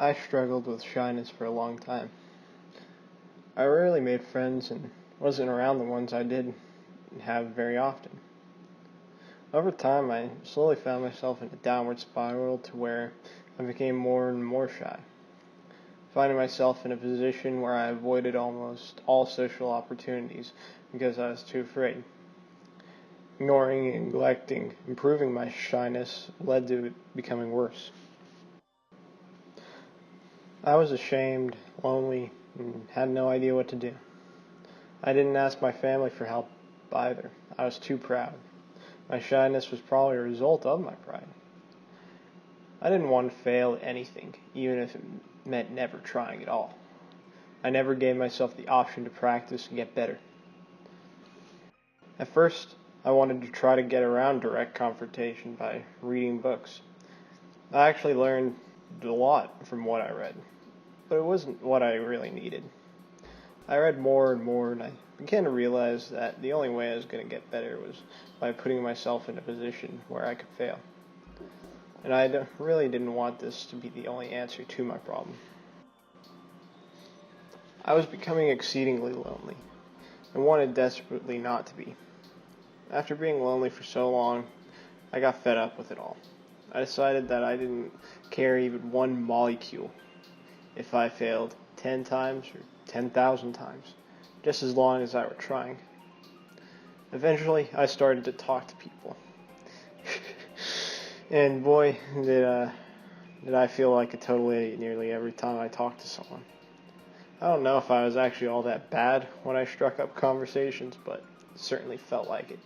I struggled with shyness for a long time. I rarely made friends and wasn't around the ones I did have very often. Over time, I slowly found myself in a downward spiral to where I became more and more shy, finding myself in a position where I avoided almost all social opportunities because I was too afraid. Ignoring and neglecting improving my shyness led to it becoming worse. I was ashamed, lonely, and had no idea what to do. I didn't ask my family for help either. I was too proud. My shyness was probably a result of my pride. I didn't want to fail at anything, even if it meant never trying at all. I never gave myself the option to practice and get better. At first, I wanted to try to get around direct confrontation by reading books. I actually learned a lot from what I read, but it wasn't what I really needed. I read more and more, and I began to realize that the only way I was going to get better was by putting myself in a position where I could fail. And I really didn't want this to be the only answer to my problem. I was becoming exceedingly lonely, and wanted desperately not to be. After being lonely for so long, I got fed up with it all. I decided that I didn't care even one molecule if I failed 10 times or 10,000 times, just as long as I were trying. Eventually, I started to talk to people. And boy, did I feel like a total idiot nearly every time I talked to someone. I don't know if I was actually all that bad when I struck up conversations, but it certainly felt like it.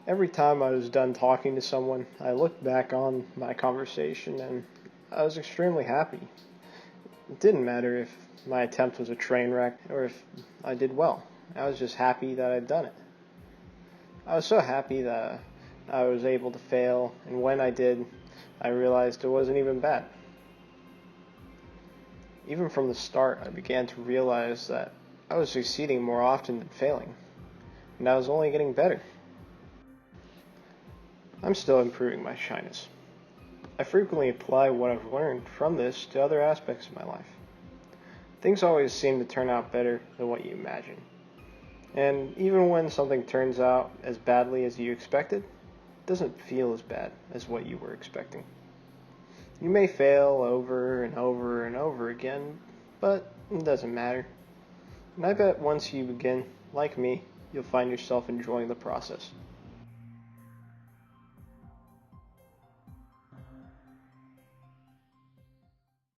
Every time I was done talking to someone, I looked back on my conversation and I was extremely happy. It didn't matter if my attempt was a train wreck or if I did well. I was just happy that I'd done it. I was so happy that I was able to fail, and when I did, I realized it wasn't even bad. Even from the start, I began to realize that I was succeeding more often than failing, and I was only getting better. I'm still improving my shyness. I frequently apply what I've learned from this to other aspects of my life. Things always seem to turn out better than what you imagine. And even when something turns out as badly as you expected, it doesn't feel as bad as what you were expecting. You may fail over and over and over again, but it doesn't matter. And I bet once you begin, like me, you'll find yourself enjoying the process.